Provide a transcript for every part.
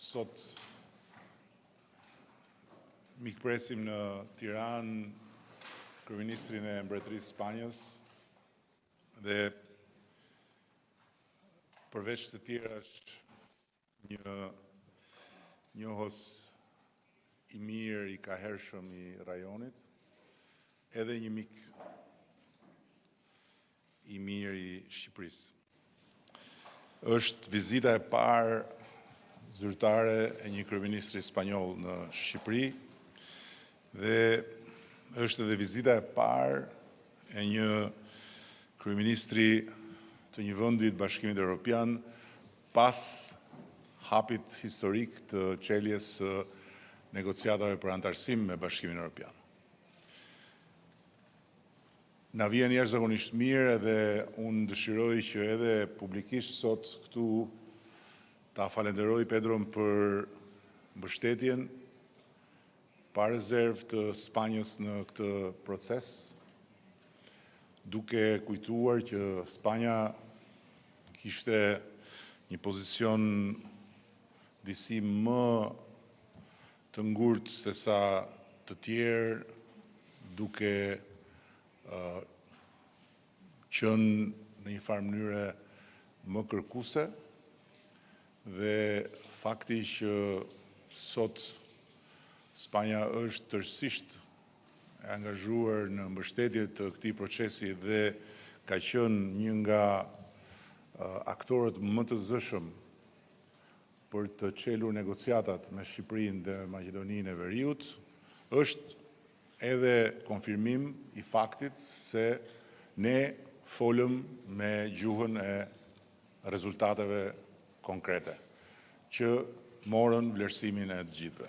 Sot mikpresim në Tiranë kryeministrin e Mbretërisë Spanjës dhe përveç të tjera është një njohës i mirë, i kahershëm i rajonit, edhe një mik i mirë i Shqipërisë. Është vizita e parë zyrtare e një kryeministri spanjoll në Shqipëri dhe është edhe vizita e parë e një kryeministri të një vendi të Bashkimit Evropian pas hapit historik të çeljes së negociatave për antarësim me Bashkimin Evropian. Na vjen jashtëzakonisht mirë dhe unë dëshiroj që edhe publikisht sot këtu ta falenderoj Pedron për mbështetjen pa rezervë të Spanjës në këtë proces, duke kujtuar që Spanja kishte një pozicion disi më të ngurtë se sa të tjerë, duke qënë në një farë mënyre më kërkuese dhe fakti që sot Spanja është tërësisht e angazhuar në mbështetje të këtij procesi dhe ka qenë një nga aktorët më të zëshëm për të çelur negociatat me Shqipërinë dhe Maqedoninë e Veriut, është edhe konfirmim i faktit se ne folëm me gjuhën e rezultateve konkrete, që morën vlerësimin e të gjithëve.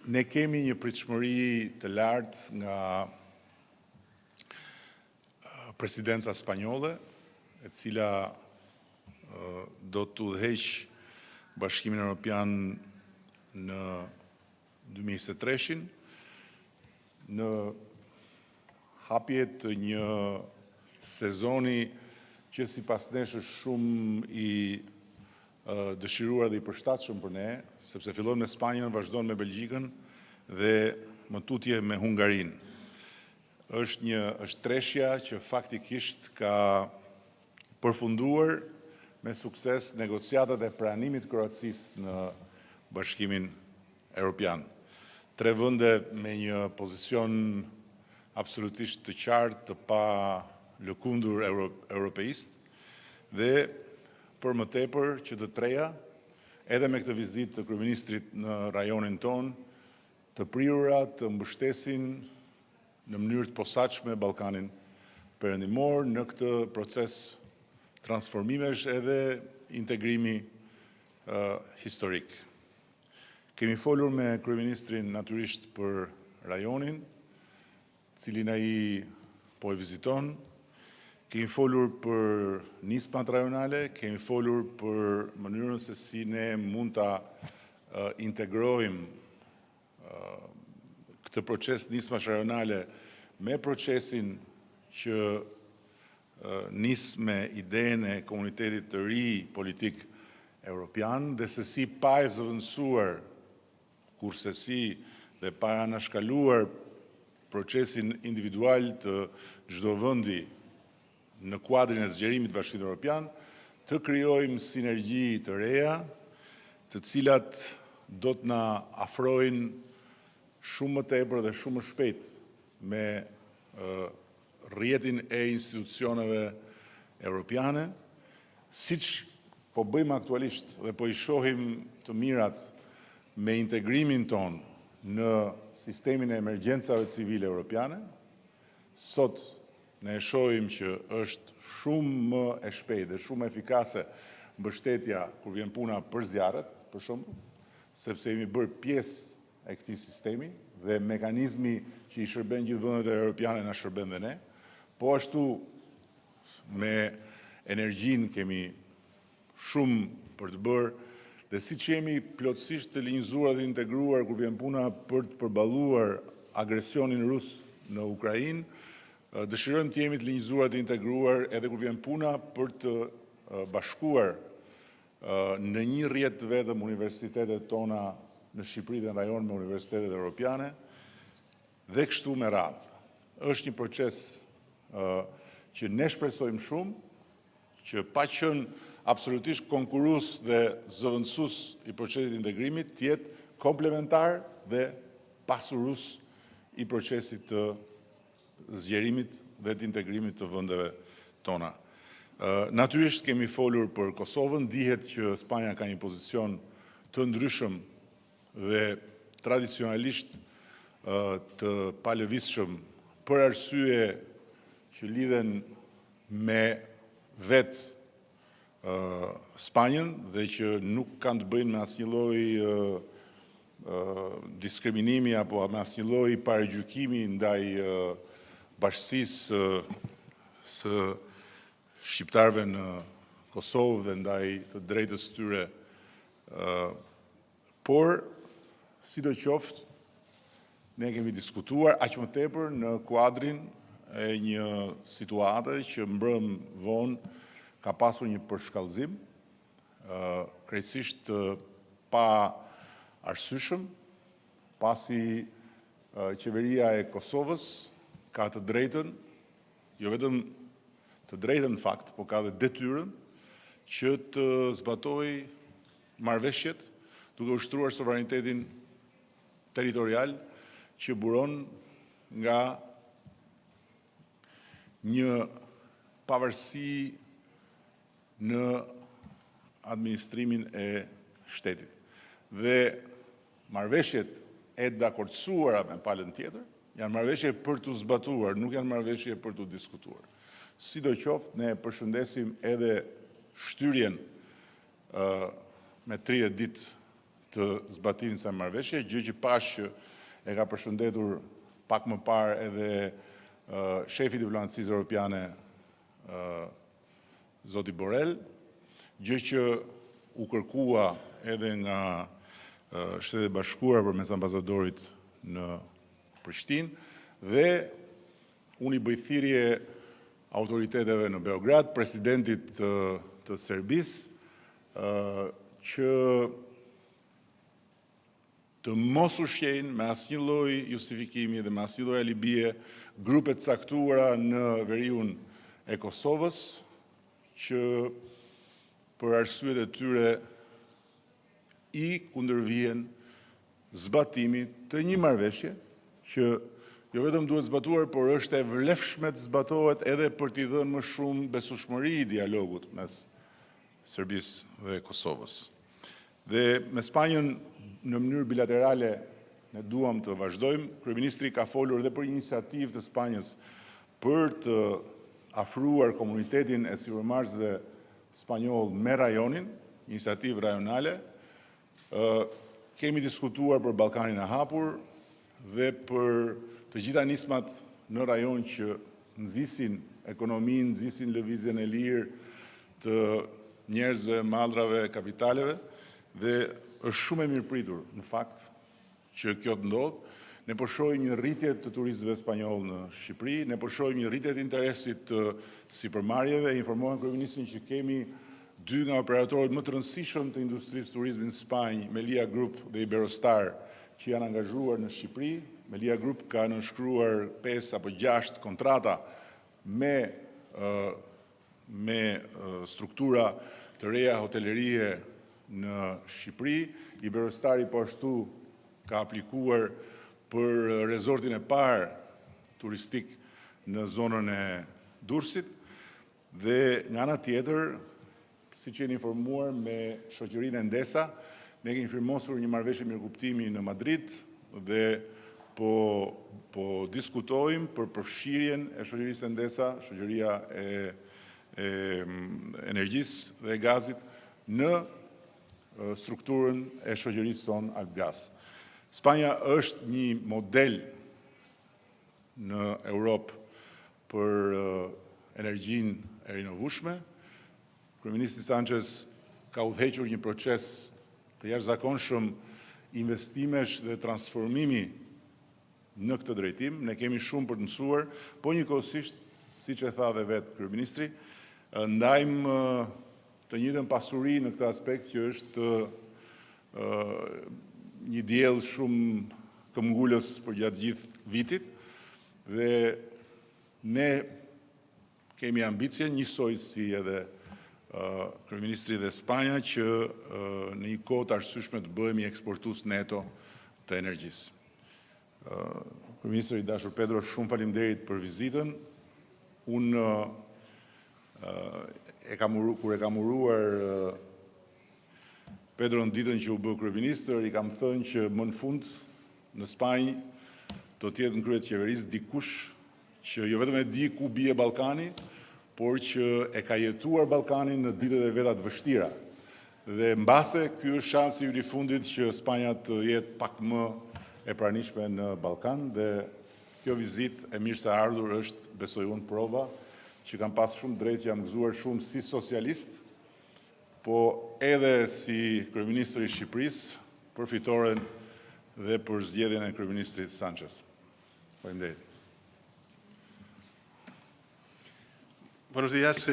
Ne kemi një pritshmëri të lartë nga presidenca spanjolle, e cila do të udhëheqë Bashkimin Evropian në 2023 në hapje të një sezoni që sipas nesh është shumë i dëshiruar dhe i përshtatshëm për ne, sepse fillon me Spanjën, vazhdon me Belgjikën dhe më tutje me Hungarinë. Është treshja që faktikisht ka përfunduar me sukses negociatat e pranimit të Kroacisë në Bashkimin Evropian. 3 vende me një pozicion absolutisht të qartë, të pa lëkundur europeist dhe për më tepër që të treja, edhe me këtë vizitë të kryeministrit në rajonin ton, të prirura të mbështesin në mënyrë të posaçme Ballkanin Perëndimor në këtë proces transformimesh edhe integrimi historik. Kemi folur me kryeministrin natyrisht për rajonin, cilin ai po e viziton. Kemi folur për nismat rajonale, kemi folur për mënyrën se si ne mund ta integrojmë këtë proces nismash rajonale me procesin që nis me idenë e komunitetit të ri politik evropian dhe se si pa e zëvendësuar kurse si dhe pa anashkaluar procesin individual të çdo vendi në kuadrin e zgjerimit të Bashkimit Evropian, të krijojmë sinergji të reja, të cilat do të na afrojnë shumë më tepër dhe shumë më shpejt me rrjetin e institucioneve evropiane, siç po bëjmë aktualisht dhe po i shohim të mirat me integrimin ton në sistemin e emergjencave civile evropiane. Sot ne e shohim që është shumë më e shpejtë dhe shumë efikase mbështetja kur vjen puna për zjarret, për shembull, sepse jemi bërë pjesë e këtij sistemi dhe mekanizmi që i shërben gjithë vendet evropiane na shërben dhe ne. Po ashtu me energjinë kemi shumë për të bërë dhe siç jemi plotësisht të linjëzuar dhe integruar kur vjen puna për të përballuar agresionin rus në Ukrainë, dëshirojmë të jemi të linjëzuar dhe integruar edhe kur vjen puna për të bashkuar në një rrjet vetëm universitetet tona në Shqipëri dhe në rajon me universitetet evropiane, dhe kështu me radhë. Është një proces që ne shpresojmë shumë, që pa qenë absolutisht konkurrues dhe zëvendësues i procesit integrimit, të jetë komplementar dhe pasurues i procesit të zgjerimit dhe të integrimit të vendeve tona. Natyrisht kemi folur për Kosovën, dihet që Spanja ka një pozicion të ndryshëm dhe tradicionalisht të palëvizshëm për arsye që lidhen me vetë Spanjën dhe që nuk kanë të bëjnë me asnjë lloj diskriminimi apo me asnjë lloj paragjykimi ndaj bashkësisë së shqiptarëve në Kosovë dhe ndaj të drejtës së tyre. Por, sidoqoftë, ne kemi diskutuar aq më tepër në kuadrin e një situate që mbrëm vonë ka pasur një përshkallëzim, krejtësisht pa arsyeshëm, pasi qeveria e Kosovës ka të drejtën, jo vetëm të drejtën në fakt, por ka dhe detyrën që të zbatojë marrëveshjet duke ushtruar sovranitetin territorial që buron nga një pavarësi në administrimin e shtetit. Dhe marrëveshjet e dakordsuara me palën tjetër janë marrëveshje për të zbatuar, nuk janë marrëveshje për të diskutuar. Sidoqoftë, ne përshëndesim edhe shtyrjen me 30 ditë të zbatimit të marrëveshje, gjë që pash që e ka përshëndetur pak më parë edhe shefi i diplomacisë europiane zoti Borrell, gjë që u kërkua edhe nga Shtetet Bashkuara përmes ambasadorit në Prishtinë dhe unë i bëj thirrje autoriteteve në Beograd, presidentit të Serbisë, që të mos ushqejnë me asnjë lloj justifikimi dhe me asnjë lloj alibie grupe të caktuara në veriun e Kosovës, që për arsyet e tyre i kundërvijnë zbatimit të një marrëveshje që jo vetëm duhet zbatuar, por është e vlefshme të zbatohet edhe për t'i dhënë më shumë besueshmëri dialogut mes Serbisë dhe Kosovës. Dhe me Spanjën në mënyrë bilaterale ne duam të vazhdojmë. Kryeministri ka folur edhe për iniciativë të Spanjës për të afruar komunitetin e sipërmarrësve spanjoll me rajonin, iniciativë rajonale. Kemi diskutuar për Ballkanin e hapur dhe për të gjitha nismat në rajon që nxisin ekonominë, nxisin lëvizjen e lirë të njerëzve, mallrave, kapitaleve, dhe është shumë e mirëpritur në fakt që kjo të ndodhë. Ne po shohim një rritje të turistëve spanjoll në Shqipëri, ne po shohim një rritje të interesit të sipërmarrjeve. Informohem kryeministrin që kemi 2 nga operatorët më të rëndësishëm të industrisë turizmit në Spanjë, Melia Group dhe Iberostar, që janë angazhuar në Shqipëri. Melia Group ka nënshkruar 5 apo 6 kontrata me struktura të reja hotelerie në Shqipëri. Iberostari po ashtu ka aplikuar për rezortin e parë turistik në zonën e Durrësit dhe nga ana tjetër, siç jeni informuar me shoqërinë Endesa, ne kemi firmosur një marrëveshje mirëkuptimi në Madrid dhe po diskutojmë për përfshirjen e shoqërisë Endesa, shoqëria e energjisë dhe gazit, në strukturën e shoqërisë son Albgas. Spanja është një model në Europë për energjinë e rinovueshme. Kryeministri Sanchez ka udhëhequr një proces të jashtëzakonshëm investimesh dhe transformimi në këtë drejtim. Ne kemi shumë për të mësuar, po njëkohësisht, siç e tha dhe vetë kryeministri, ndajmë të njëjtën pasuri në këtë aspekt që është një diell shumë këmbgulës për gjatë gjithë vitit dhe ne kemi ambicje njësoj si edhe Kryeministri dhe Spanja që në një kohë të arsyeshme të bëhemi eksportues neto të energjisë. Kryeministri i dashur Pedro, shumë faleminderit për vizitën. Unë kur e kam uruar Pedro në ditën që u bë kryeministër, i kam thënë që më në fund në Spanjë do të jetë në krye të qeverisë dikush që jo vetëm e di ku bie Ballkani, por që e ka jetuar Ballkanin në ditët e veta të vështira. Dhe mbase ky është shansi i fundit që Spanja të jetë pak më e pranishme në Ballkan dhe kjo vizitë e mirë se ardhur është, besoj unë, prova që kam pas shumë drejt, që jam gëzuar shumë si socialist, po edhe si kryeministër i Shqipërisë për fitoren dhe për zgjedhjen e kryeministrit Sanchez. Faleminderit. Buenos días,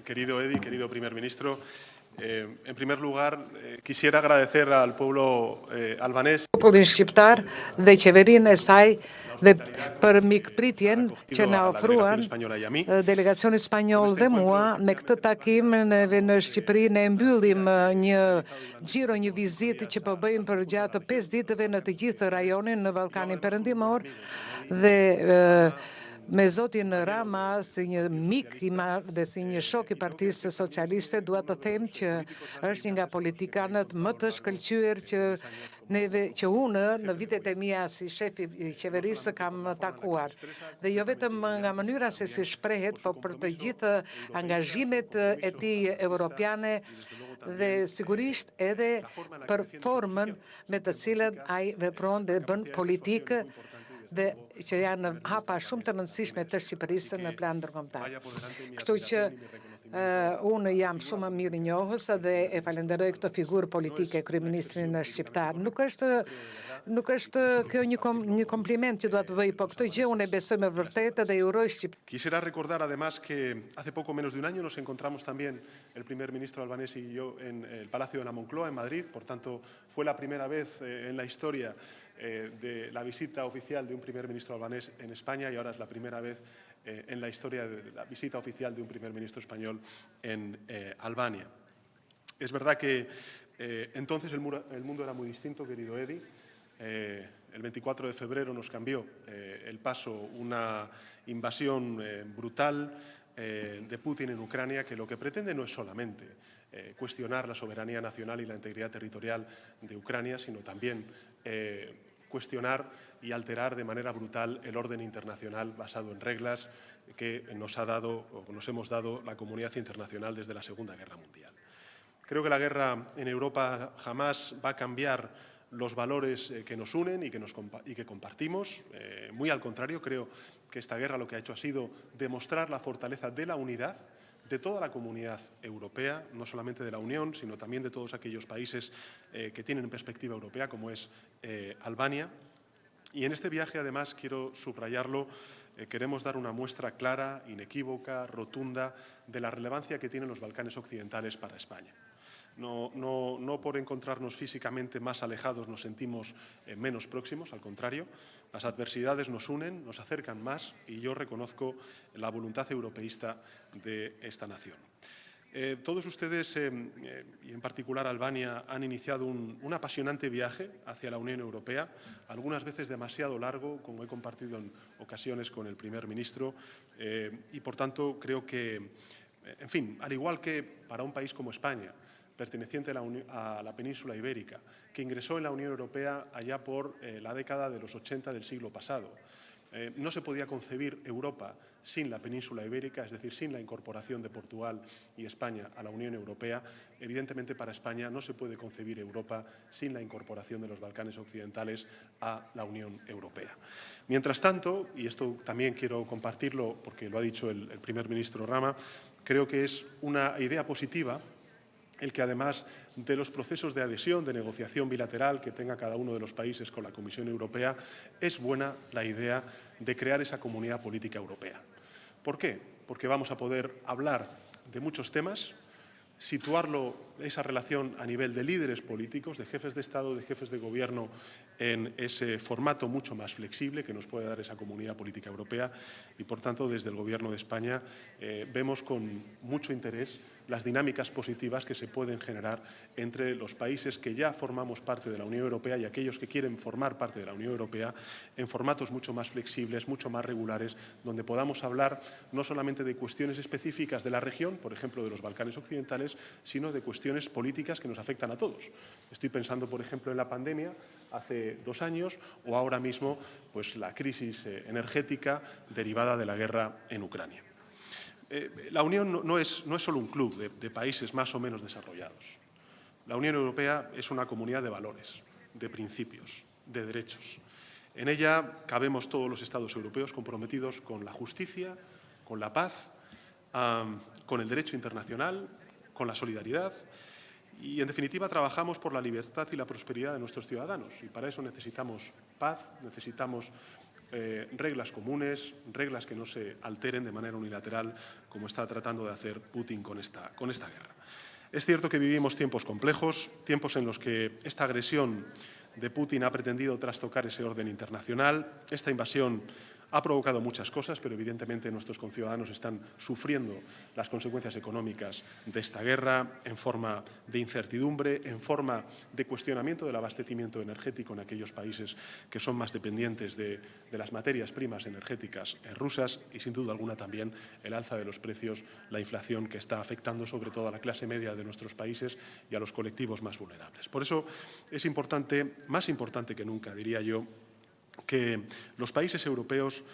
querido Edi, querido primer ministro. En primer lugar, quisiera agradecer al pueblo albanés popullin shqiptar dhe qeverinë e saj dhe për mikpritjen që na ofruan delegacioni spanjoll dhe mua me këtë takim në Shqipëri. Ne mbyllim një xhiro, një vizitë që po bëjmë për gjatë 5 ditëve në të gjithë rajonin në Ballkanin Perëndimor dhe me zotin Rama, si një mik i madh dhe si një shok i Partisë Socialiste, dua të them që është një nga politikanët më të shkëlqyer që unë në vitet e mia si shefi i qeverisë kam takuar. Dhe jo vetëm nga mënyra se si shprehet, po për të gjithë angazhimet e tij europiane dhe sigurisht edhe për formën me të cilën ai vepron dhe bën politikë dhe që janë hapa shumë të rëndësishme të Shqipërisë në plan ndërkombëtar. Kështu që unë jam shumë mirë njohës dhe e falenderoj këtë figurë politike, kryeministrin shqiptar. Nuk është kjo një kompliment që dua të bëj, po këtë gjë unë e besoj me vërtetë dhe i uroj Shqipërisë. Quisiera recordar además que hace poco menos de un año nos encontramos también el primer ministro albanés y yo en el Palacio de la Moncloa en Madrid. Por tanto, fue la primera vez en la historia de la visita oficial de un primer ministro albanés en España y ahora es la primera vez en la historia de la visita oficial de un primer ministro español en Albania. Es verdad que entonces el mundo era muy distinto, querido Edi. El 24 de febrero nos cambió el paso una invasión brutal de Putin en Ucrania, que lo que pretende no es solamente cuestionar la soberanía nacional y la integridad territorial de Ucrania, sino también cuestionar y alterar de manera brutal el orden internacional basado en reglas que nos hemos dado la comunidad internacional desde la Segunda Guerra Mundial. Creo que la guerra en Europa jamás va a cambiar los valores que nos unen y que compartimos. Muy al contrario, creo que esta guerra lo que ha hecho ha sido demostrar la fortaleza de la unidad de toda la comunidad europea, no solamente de la Unión, sino también de todos aquellos países que tienen perspectiva europea, como es Albania. Y en este viaje, además, quiero subrayarlo, queremos dar una muestra clara, inequívoca, rotunda, de la relevancia que tienen los Balcanes occidentales para España. No por encontrarnos físicamente más alejados nos sentimos menos próximos, al contrario, las adversidades nos unen, nos acercan más y yo reconozco la voluntad europeísta de esta nación. Todos ustedes, y en particular Albania, han iniciado un apasionante viaje hacia la Unión Europea, algunas veces demasiado largo, como he compartido en ocasiones con el primer ministro, y por tanto creo que, en fin, al igual que para un país como España, perteneciente a la península ibérica, que ingresó en la Unión Europea allá por la década de los 80 del siglo pasado. No se podía concebir Europa sin la península ibérica, es decir, sin la incorporación de Portugal y España a la Unión Europea. Evidentemente, para España no se puede concebir Europa sin la incorporación de los Balcanes occidentales a la Unión Europea. Mientras tanto, y esto también quiero compartirlo porque lo ha dicho el primer ministro Rama, creo que es una idea positiva el que, además de los procesos de adhesión, de negociación bilateral que tenga cada uno de los países con la Comisión Europea, es buena la idea de crear esa comunidad política europea. ¿Por qué? Porque vamos a poder hablar de muchos temas situarlo, esa relación a nivel de líderes políticos, de jefes de Estado, de jefes de Gobierno, en ese formato mucho más flexible que nos puede dar esa comunidad política europea y, por tanto, desde el Gobierno de España vemos con mucho interés las dinámicas positivas que se pueden generar entre los países que ya formamos parte de la Unión Europea y aquellos que quieren formar parte de la Unión Europea en formatos mucho más flexibles, mucho más regulares, donde podamos hablar no solamente de cuestiones específicas de la región, por ejemplo, de los Balcanes occidentales, sino de cuestiones políticas que nos afectan a todos. Estoy pensando, por ejemplo, en la pandemia hace 2 años o ahora mismo pues, la crisis energética derivada de la guerra en Ucrania. La Unión no es solo un club de países más o menos desarrollados. La Unión Europea es una comunidad de valores, de principios, de derechos. En ella cabemos todos los Estados europeos comprometidos con la justicia, con la paz, con el derecho internacional, con la solidaridad y, en definitiva, trabajamos por la libertad y la prosperidad de nuestros ciudadanos. Y para eso necesitamos paz, necesitamos reglas comunes, reglas que no se alteren de manera unilateral, como está tratando de hacer Putin con esta guerra. Es cierto que vivimos tiempos complejos, tiempos en los que esta agresión de Putin ha pretendido trastocar ese orden internacional. Esta invasión ha provocado muchas cosas, pero evidentemente nuestros conciudadanos están sufriendo las consecuencias económicas de esta guerra en forma de incertidumbre, en forma de cuestionamiento del abastecimiento energético en aquellos países que son más dependientes de las materias primas energéticas rusas y, sin duda alguna, también el alza de los precios, la inflación que está afectando sobre todo a la clase media de nuestros países y a los colectivos más vulnerables. Por eso es importante, más importante que nunca, diría yo, que los países europeos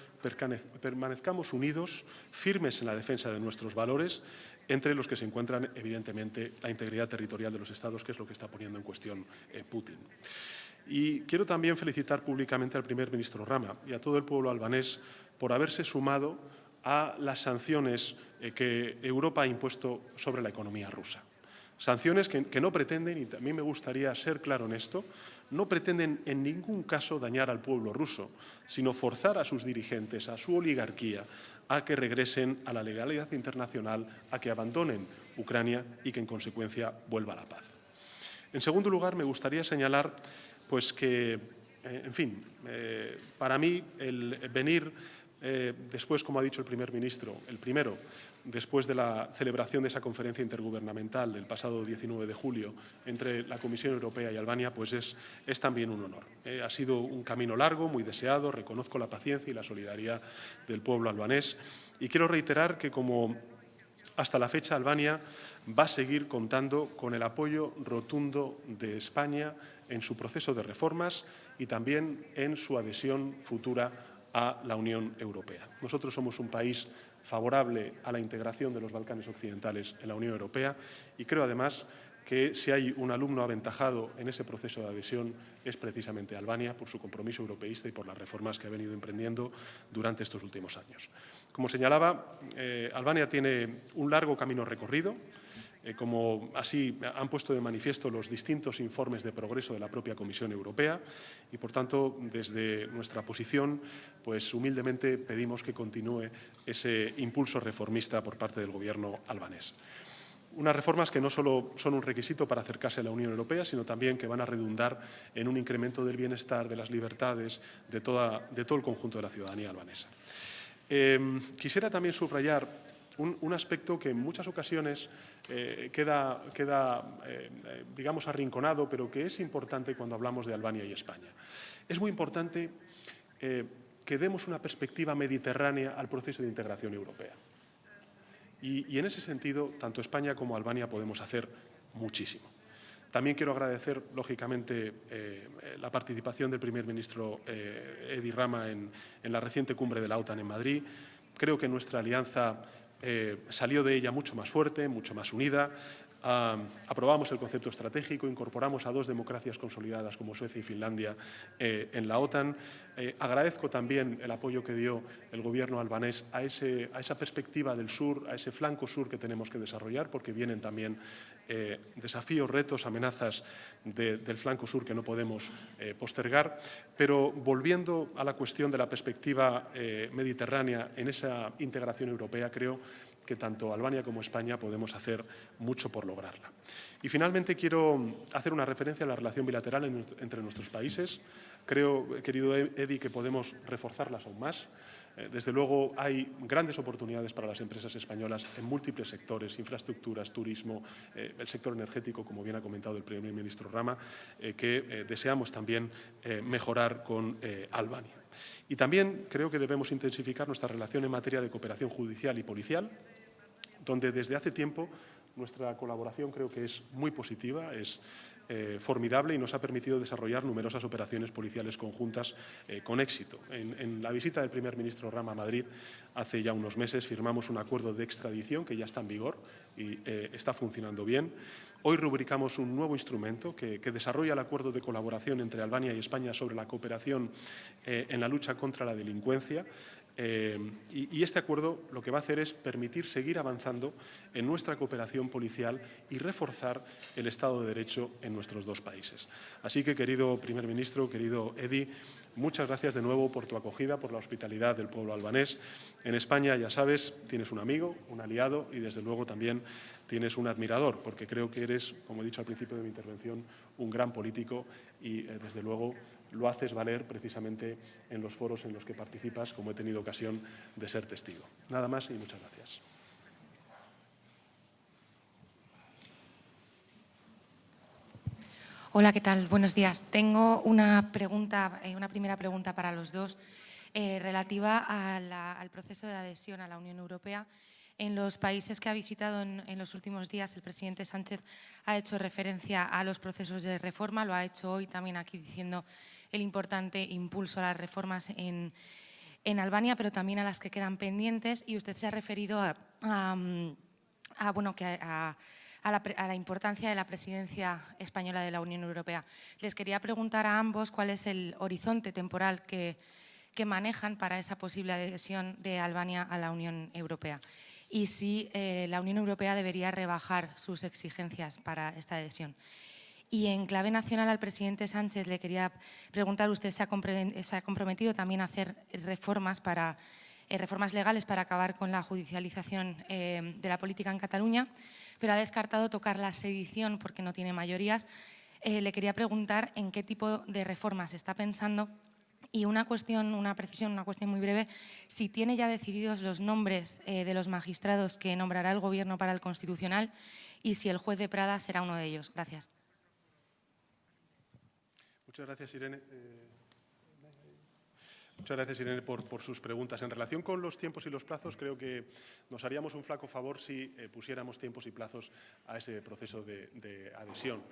permanezcamos unidos, firmes en la defensa de nuestros valores, entre los que se encuentran, evidentemente, la integridad territorial de los Estados, que es lo que está poniendo en cuestión Putin. Y quiero también felicitar públicamente al primer ministro Rama y a todo el pueblo albanés por haberse sumado a las sanciones que Europa ha impuesto sobre la economía rusa. Sanciones que no pretenden, y también me gustaría ser claro en esto, no pretenden en ningún caso dañar al pueblo ruso, sino forzar a sus dirigentes, a su oligarquía, a que regresen a la legalidad internacional, a que abandonen Ucrania y que, en consecuencia, vuelva la paz. En segundo lugar, me gustaría señalar pues, que, en fin, para mí el venir después, como ha dicho el primer ministro, el primero, después de la celebración de esa conferencia intergubernamental del pasado 19 de julio entre la Comisión Europea y Albania, pues es también un honor. Ha sido un camino largo, muy deseado, reconozco la paciencia y la solidaridad del pueblo albanés y quiero reiterar que, como hasta la fecha, Albania va a seguir contando con el apoyo rotundo de España en su proceso de reformas y también en su adhesión futura a la Unión Europea. Nosotros somos un país favorable a la integración de los Balcanes occidentales en la Unión Europea y creo, además, que si hay un alumno aventajado en ese proceso de adhesión es precisamente Albania, por su compromiso europeísta y por las reformas que ha venido emprendiendo durante estos últimos años. Como señalaba, Albania tiene un largo camino recorrido. Como así han puesto de manifiesto los distintos informes de progreso de la propia Comisión Europea y, por tanto, desde nuestra posición, pues humildemente pedimos que continúe ese impulso reformista por parte del Gobierno albanés. Unas reformas que no solo son un requisito para acercarse a la Unión Europea, sino también que van a redundar en un incremento del bienestar, de las libertades, de todo el conjunto de la ciudadanía albanesa. Quisiera también subrayar un aspecto que en muchas ocasiones queda digamos, arrinconado, pero que es importante cuando hablamos de Albania y España. Es muy importante que demos una perspectiva mediterránea al proceso de integración europea. Y en ese sentido, tanto España como Albania podemos hacer muchísimo. También quiero agradecer, lógicamente, la participación del primer ministro Edi Rama en la reciente cumbre de la OTAN en Madrid. Creo que nuestra alianza salió de ella mucho más fuerte, mucho más unida. Aprobamos el concepto estratégico, incorporamos a 2 democracias consolidadas como Suecia y Finlandia en la OTAN. Agradezco también el apoyo que dio el Gobierno albanés a esa perspectiva del sur, a ese flanco sur que tenemos que desarrollar, porque vienen también desafíos, retos, amenazas del flanco sur que no podemos postergar. Pero volviendo a la cuestión de la perspectiva mediterránea en esa integración europea, creo que tanto Albania como España podemos hacer mucho por lograrla. Y finalmente quiero hacer una referencia a la relación bilateral entre nuestros países. Creo, querido Edi, que podemos reforzarlas aún más. Desde luego, hay grandes oportunidades para las empresas españolas en múltiples sectores, infraestructuras, turismo, el sector energético, como bien ha comentado el primer ministro Rama, que deseamos también mejorar con Albania. Y también creo que debemos intensificar nuestra relación en materia de cooperación judicial y policial, donde desde hace tiempo nuestra colaboración creo que es muy positiva, es formidable y nos ha permitido desarrollar numerosas operaciones policiales conjuntas con éxito. En la visita del primer ministro Rama a Madrid hace ya unos meses firmamos un acuerdo de extradición que ya está en vigor y está funcionando bien. Hoy rubricamos un nuevo instrumento que desarrolla el acuerdo de colaboración entre Albania y España sobre la cooperación en la lucha contra la delincuencia. Y este acuerdo lo que va a hacer es permitir seguir avanzando en nuestra cooperación policial y reforzar el Estado de Derecho en nuestros dos países. Así que, querido primer ministro, querido Edi, muchas gracias de nuevo por tu acogida, por la hospitalidad del pueblo albanés. En España, ya sabes, tienes un amigo, un aliado y, desde luego, también tienes un admirador, porque creo que eres, como he dicho al principio de mi intervención, un gran político y, desde luego, lo haces valer precisamente en los foros en los que participas, como he tenido ocasión de ser testigo. Nada más y muchas gracias. Hola, ¿qué tal? Buenos días. Tengo una primera pregunta para los dos relativa al proceso de adhesión a la Unión Europea. En los países que ha visitado en los últimos días, el presidente Sánchez ha hecho referencia a los procesos de reforma, lo ha hecho hoy también aquí diciendo el importante impulso a las reformas en Albania, pero también a las que quedan pendientes, y usted se ha referido a la importancia de la presidencia española de la Unión Europea. Les quería preguntar a ambos cuál es el horizonte temporal que manejan para esa posible adhesión de Albania a la Unión Europea y si la Unión Europea debería rebajar sus exigencias para esta adhesión. Y en clave nacional al presidente Sánchez le quería preguntar, usted se ha comprometido también a hacer reformas legales para acabar con la judicialización de la política en Cataluña, pero ha descartado tocar la sedición porque no tiene mayorías. Le quería preguntar en qué tipo de reformas está pensando y una cuestión muy breve, si tiene ya decididos los nombres de los magistrados que nombrará el Gobierno para el Constitucional y si el juez de Prada será uno de ellos. Gracias. Muchas gracias, Irene. Muchas gracias, Irene, por sus preguntas. En relación con los tiempos y los plazos, creo que nos haríamos un flaco favor si pusiéramos tiempos y plazos a ese proceso de adhesión.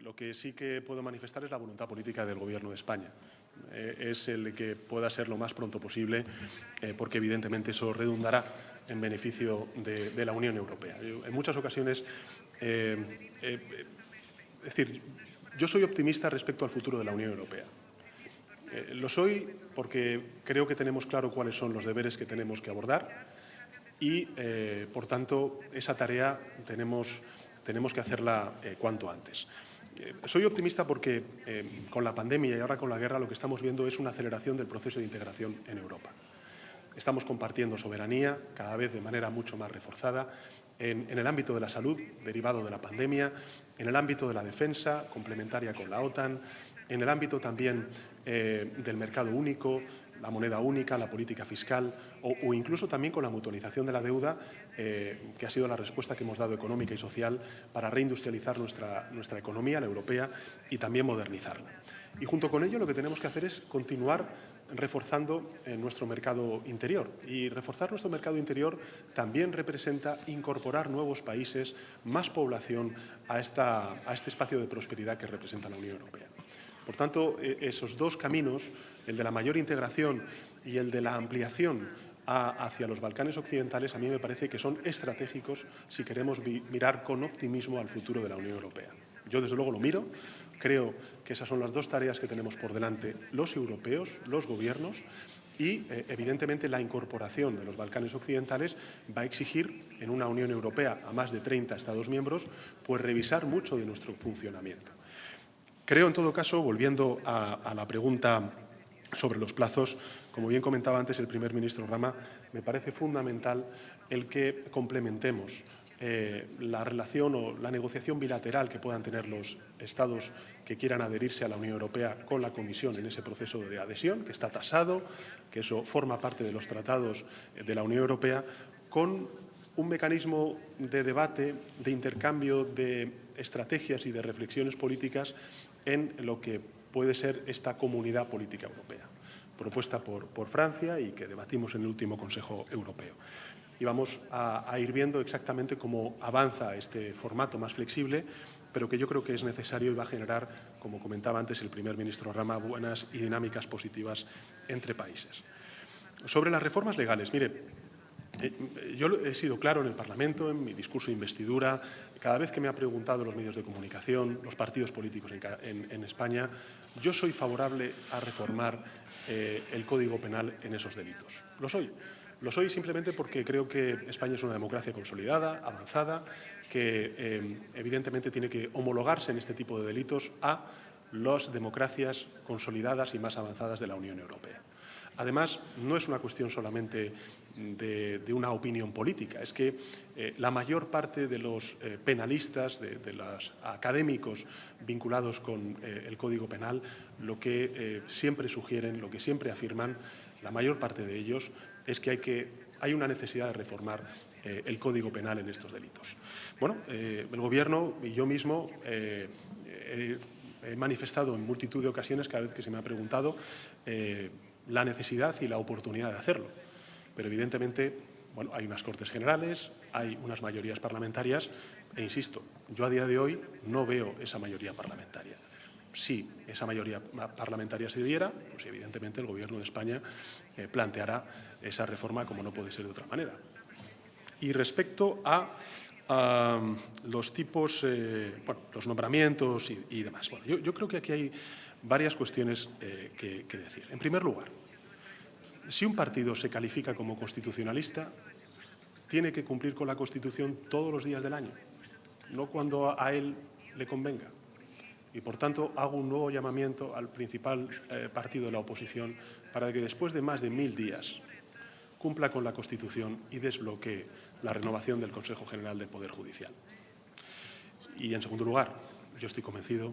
Lo que sí que puedo manifestar es la voluntad política del Gobierno de España. Es el que pueda ser lo más pronto posible, porque evidentemente eso redundará en beneficio de la Unión Europea. En muchas ocasiones, yo soy optimista respecto al futuro de la Unión Europea. Lo soy porque creo que tenemos claro cuáles son los deberes que tenemos que abordar y, por tanto, esa tarea tenemos que hacerla cuanto antes. Soy optimista porque con la pandemia y ahora con la guerra lo que estamos viendo es una aceleración del proceso de integración en Europa. Estamos compartiendo soberanía cada vez de manera mucho más reforzada en el ámbito de la salud, derivado de la pandemia, en el ámbito de la defensa, complementaria con la OTAN, en el ámbito también del mercado único, la moneda única, la política fiscal o incluso también con la mutualización de la deuda, que ha sido la respuesta que hemos dado económica y social para reindustrializar nuestra economía, la europea, y también modernizarla. Y junto con ello lo que tenemos que hacer es continuar reforzando nuestro mercado interior. Y reforzar nuestro mercado interior también representa incorporar nuevos países, más población a este espacio de prosperidad que representa la Unión Europea. Por tanto, esos dos caminos, el de la mayor integración y el de la ampliación hacia los Balcanes occidentales, a mí me parece que son estratégicos si queremos mirar con optimismo al futuro de la Unión Europea. Yo, desde luego, lo miro. Creo que esas son las dos tareas que tenemos por delante los europeos, los gobiernos, y, evidentemente, la incorporación de los Balcanes occidentales va a exigir, en una Unión Europea a más de 30 Estados miembros, pues revisar mucho de nuestro funcionamiento. Creo, en todo caso, volviendo a la pregunta sobre los plazos, Como bien comentaba antes el primer ministro Rama, me parece fundamental el que complementemos la relación o la negociación bilateral que puedan tener los Estados que quieran adherirse a la Unión Europea con la Comisión en ese proceso de adhesión, que está tasado, que eso forma parte de los tratados de la Unión Europea, con un mecanismo de debate, de intercambio de estrategias y de reflexiones políticas en lo que puede ser esta comunidad política europea, propuesta por Francia y que debatimos en el último Consejo Europeo. Y vamos a ir viendo exactamente cómo avanza este formato más flexible, pero que yo creo que es necesario y va a generar, como comentaba antes el primer ministro Rama, buenas y dinámicas positivas entre países. Sobre las reformas legales, mire, yo he sido claro en el Parlamento, en mi discurso de investidura, cada vez que me han preguntado los medios de comunicación, los partidos políticos en España, yo soy favorable a reformar el Código Penal en esos delitos. Lo soy. Lo soy simplemente porque creo que España es una democracia consolidada, avanzada, que evidentemente tiene que homologarse en este tipo de delitos a las democracias consolidadas y más avanzadas de la Unión Europea. Además, no es una cuestión solamente de una opinión política, es que la mayor parte de los penalistas, de los académicos vinculados con el Código Penal, lo que siempre sugieren, lo que siempre afirman, la mayor parte de ellos, es que hay una necesidad de reformar el Código Penal en estos delitos. Bueno, el Gobierno y yo mismo he manifestado en multitud de ocasiones, cada vez que se me ha preguntado, la necesidad y la oportunidad de hacerlo. Pero evidentemente, bueno, hay unas Cortes Generales, hay unas mayorías parlamentarias e, insisto, yo a día de hoy no veo esa mayoría parlamentaria. Si esa mayoría parlamentaria se diera, pues evidentemente el Gobierno de España planteará esa reforma como no puede ser de otra manera. Y respecto a los tipos, los nombramientos y demás, bueno, yo creo que aquí hay varias cuestiones que decir. En primer lugar, si un partido se califica como constitucionalista, tiene que cumplir con la Constitución todos los días del año, no cuando a él le convenga. Y, por tanto, hago un nuevo llamamiento al principal partido de la oposición para que después de más de 1000 días cumpla con la Constitución y desbloquee la renovación del Consejo General del Poder Judicial. Y, en segundo lugar, yo estoy convencido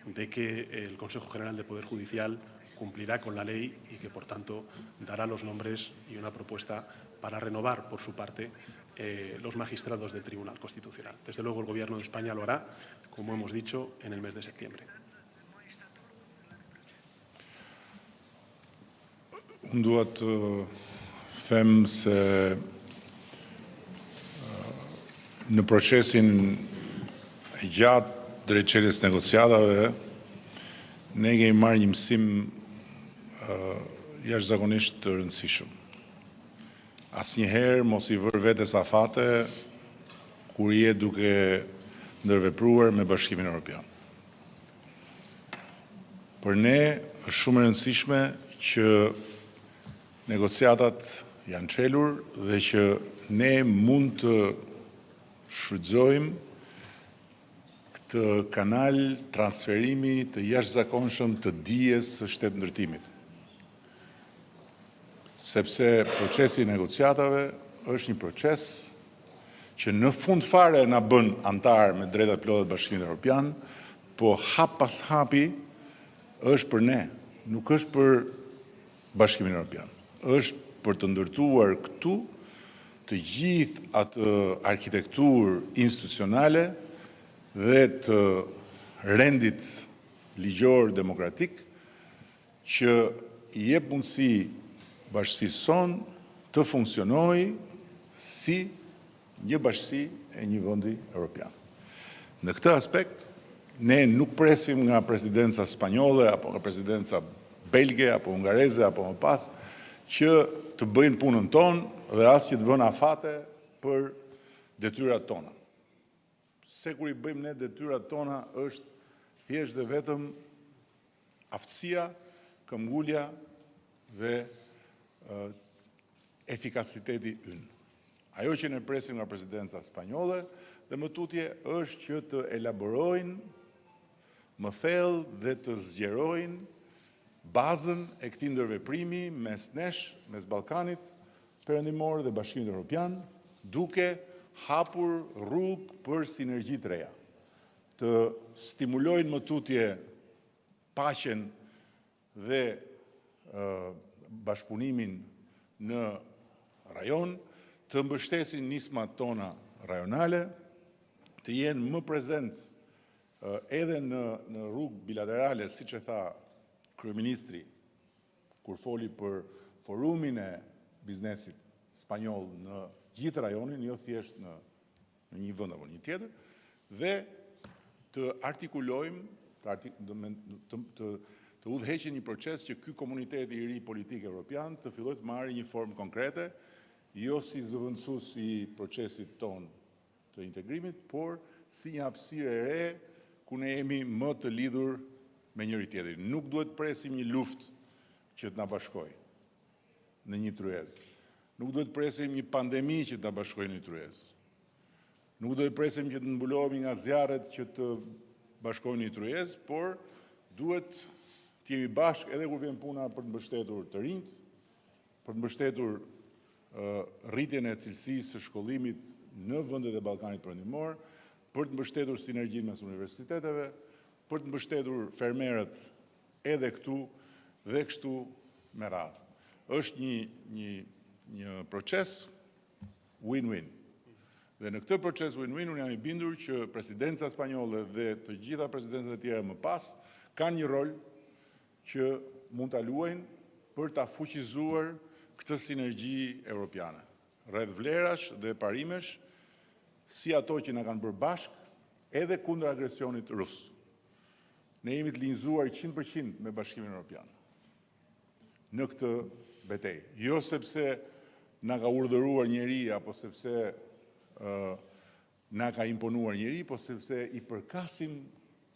de que el Consejo General del Poder Judicial cumplirá con la ley y que, por tanto, dará los nombres y una propuesta para renovar, por su parte, los magistrados del Tribunal Constitucional. Desde luego, el Gobierno de España lo hará, como hemos dicho, en el mes de septiembre. Unë duhet të them se në procesin e gjatë drejtçeljes negociatave ne kemi marrë një mësim jashtëzakonisht të rëndësishëm. Asnjëherë mos i vër vetes afate kur je duke ndërvepruar me Bashkimin Evropian. Për ne është shumë e rëndësishme që negociatat janë çelur dhe që ne mund të shfrytëzojmë këtë kanal transferimi të jashtëzakonshëm të dijes së shtetëndërtimit. Sepse procesi i negociatave është një proces që në fund fare na bën antar me drejta plota të Bashkimit Evropian, po hap pas hapi është për ne, nuk është për Bashkimin Evropian. Është për të ndërtuar këtu të gjithë atë arkitekturë institucionale dhe të rendit ligjor demokratik që i jep mundësi bashkësisë son të funksionojë si një bashkësi e një vendi evropian. Në këtë aspekt, ne nuk presim nga presidenca spanjolle apo nga presidenca belge apo hungareze apo më pas që të bëjnë punën tonë dhe as që të vënë afate për detyrat tona. Se kur i bëjmë ne detyrat tona është thjesht dhe vetëm aftësia, këmbgulja dhe efikasiteti ynë. Ajo që ne presim nga presidenca spanjolle dhe më tutje është që të elaborojnë më thellë dhe të zgjerojnë bazën e këtij ndërveprimi mes nesh, mes Ballkanit Perëndimor dhe Bashkimit Evropian, duke hapur rrugë për sinergji të reja, të stimulojnë më tutje paqen dhe bashkëpunimin në rajon, të mbështesin nismat tona rajonale, të jenë më prezent edhe në rrugë bilaterale, siç e tha kryeministri kur foli për forumin e biznesit spanjoll në gjithë rajonin, jo thjesht në një vend apo një tjetër, dhe të artikulojmë, të udhëheqin një proces që ky komunitet i ri politik evropian të fillojë të marrë një formë konkrete, jo si zëvendësues i procesit ton të integrimit, por si një hapësirë e re ku ne jemi më të lidhur me njëri tjetrin. Nuk duhet presim një luftë që të na bashkojë në një tryezë. Nuk duhet presim një pandemi që të na bashkojë në një tryezë. Nuk duhet presim që të mbulohemi nga zjarret që të bashkojnë në një tryezë, por duhet të jemi bashkë edhe kur vjen puna për të mbështetur të rinjt, për të mbështetur rritjen e cilësisë së shkollimit në vendet e Ballkanit Perëndimor, për të mbështetur sinergjinë mes universiteteve, për të mbështetur fermerët edhe këtu dhe kështu me radhë. Është një proces win-win. Dhe në këtë proces win-win, unë jam i bindur që presidenca spanjolle dhe të gjitha presidencat e tjera më pas kanë një rol që mund ta luajnë për ta fuqizuar këtë sinergji evropiane, rreth vlerash dhe parimesh, si ato që na kanë bërë bashkë edhe kundër agresionit rus. Ne jemi të linjëzuar 100% me Bashkimin Evropian në këtë betejë. Jo sepse na ka urdhëruar njeri apo sepse na ka imponuar njeri, po sepse i përkasim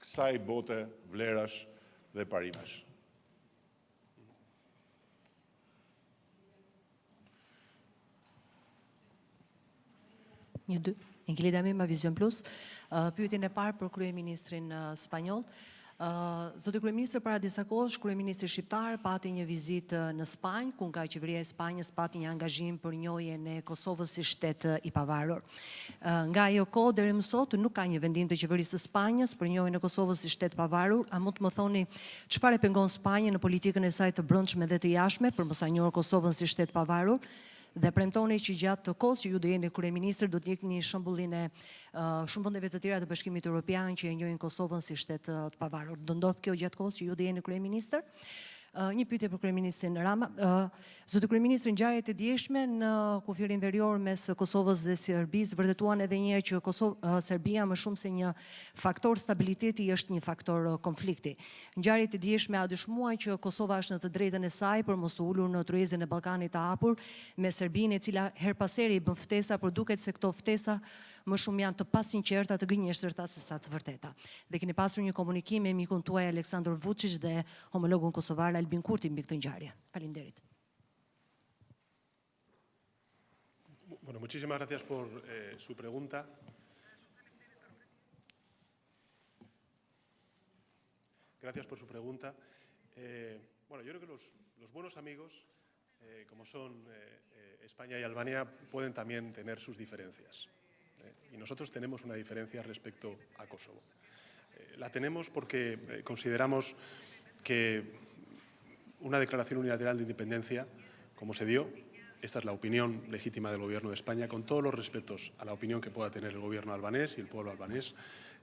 kësaj bote vlerash dhe parimesh. Ingjilida Mima, Vision Plus. Pyetjen e parë për kryeministrin spanjoll. Zoti kryeministër, para disa kohësh kryeministri shqiptar pati një vizitë në Spanjë, ku nga qeveria e Spanjës pati një angazhim për njohjen e Kosovës si shtet i pavarur. Nga ajo kohë deri më sot nuk ka një vendim të qeverisë së Spanjës për njohjen e Kosovës si shtet pavarur. A mund të më thoni çfarë pengon Spanjën në politikën e saj të brendshme dhe të jashtme për mos ta njohur Kosovën si shtet pavarur? Dhe premtoni që gjatë të kohës që ju do jeni kryeministër do të njihni shembullin e shumë vendeve të tjera të Bashkimit Evropian që e njohin Kosovën si shtet të pavarur. Do ndodh kjo gjatë kohës që ju do jeni kryeministër? Një pyetje për kryeministrin Rama. Zoti kryeministër, ngjarjet e dieshme në kufirin verior mes Kosovës dhe Serbisë vërtetuan edhe një herë që Serbia më shumë se një faktor stabiliteti është një faktor konflikti. Ngjarjet e dieshme a dëshmuan që Kosova është në të drejtën e saj për mos u ulur në tryezën e Ballkanit të hapur me Serbinë, e cila her pas here i bën ftesa, por duket se këto ftesa më shumë janë të pasinqerta, të gënjeshtërta se sa të vërteta. Dhe keni pasur një komunikim me mikun tuaj Aleksandar Vučić dhe homologun kosovar Albin Kurti mbi këtë ngjarje. Faleminderit. Bueno, muchísimas gracias por su pregunta. Gracias por su pregunta. Bueno, yo creo que los buenos amigos, como son España y Albania, pueden también tener sus diferencias. Y nosotros tenemos una diferencia respecto a Kosovo. La tenemos porque consideramos que una declaración unilateral de independencia, como se dio, esta es la opinión legítima del Gobierno de España, con todos los respetos a la opinión que pueda tener el Gobierno albanés y el pueblo albanés,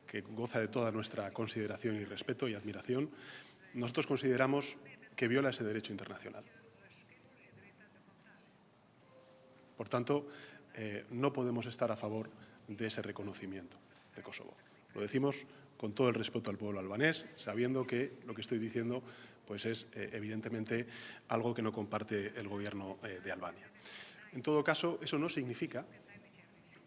que goza de toda nuestra consideración y respeto y admiración, nosotros consideramos que viola ese derecho internacional. Por tanto, no podemos estar a favor de ese reconocimiento de Kosovo. Lo decimos con todo el respeto al pueblo albanés, sabiendo que lo que estoy diciendo pues es evidentemente algo que no comparte el gobierno de Albania. En todo caso, eso no significa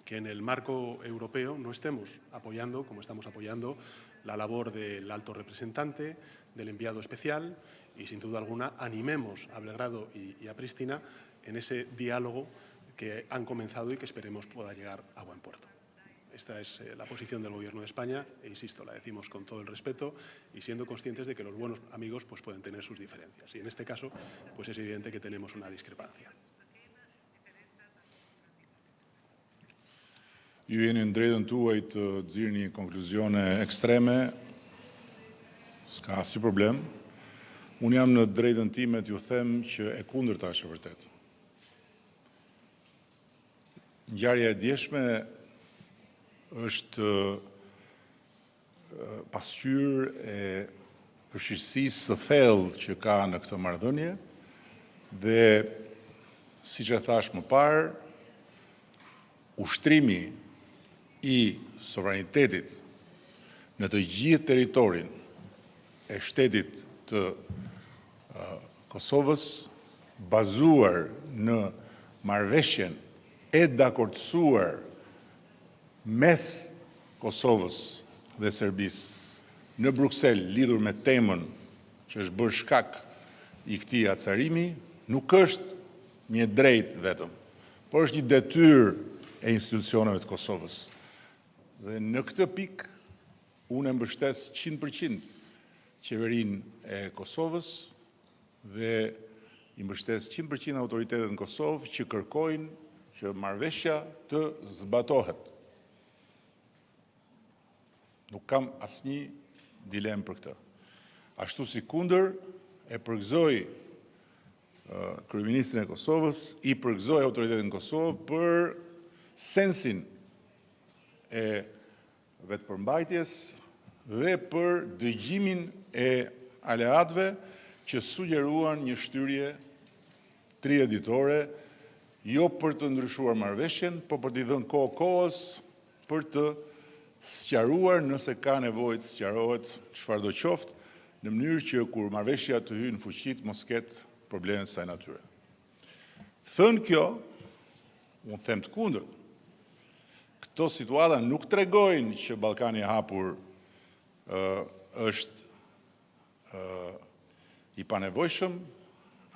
que en el marco europeo no estemos apoyando, como estamos apoyando, la labor del alto representante, del enviado especial y, sin duda alguna, animemos a Belgrado y a Pristina en ese diálogo que han comenzado y que esperemos pueda llegar a buen puerto. Esta es la posición del Gobierno de España e, insisto, la decimos con todo el respeto y siendo conscientes de que los buenos amigos pues, pueden tener sus diferencias. Y en este caso pues, es evidente que tenemos una discrepancia. Ju jeni në drejtën tuaj të nxirrni konkluzione ekstreme, s'ka asnjë problem. Unë jam në drejtën time t'ju them që e kundërta është e vërtetë. Ngjarja e djeshme është pasqyrë e vështirësisë së thellë që ka në këtë marrëdhënie dhe, siç e thash më parë, ushtrimi i sovranitetit në të gjithë territorin e shtetit të Kosovës, bazuar në marrëveshjen e dakordsuar mes Kosovës dhe Serbisë në Bruksel lidhur me temën që është bërë shkak i këtij acarimi, nuk është një drejt vetëm, por është një detyrë e institucioneve të Kosovës. Dhe në këtë pikë, unë e mbështes 100% qeverinë e Kosovës dhe i mbështes 100% autoritetet në Kosovë që kërkojnë që marrëveshja të zbatohet. Nuk kam asnjë dilemë për këtë. Ashtu si kundër e përgëzoj kryeministrin e Kosovës, i përgëzoj autoritetin në Kosovë për sensin e vetëpërmbajtjes dhe për dëgjimin e aleatëve që sugjeruan një shtyrje trieditore, jo për të ndryshuar marrëveshjen, por për t'i dhënë kohës për të sqaruar nëse ka nevojë të sqarohet çfarëdo qoftë, në mënyrë që kur marrëveshja të hyjë në fuqi mos ketë probleme të saj natyre. Thënë kjo, unë them të kundërt. Këto situata nuk tregojnë që Ballkani i hapur është i panevojshëm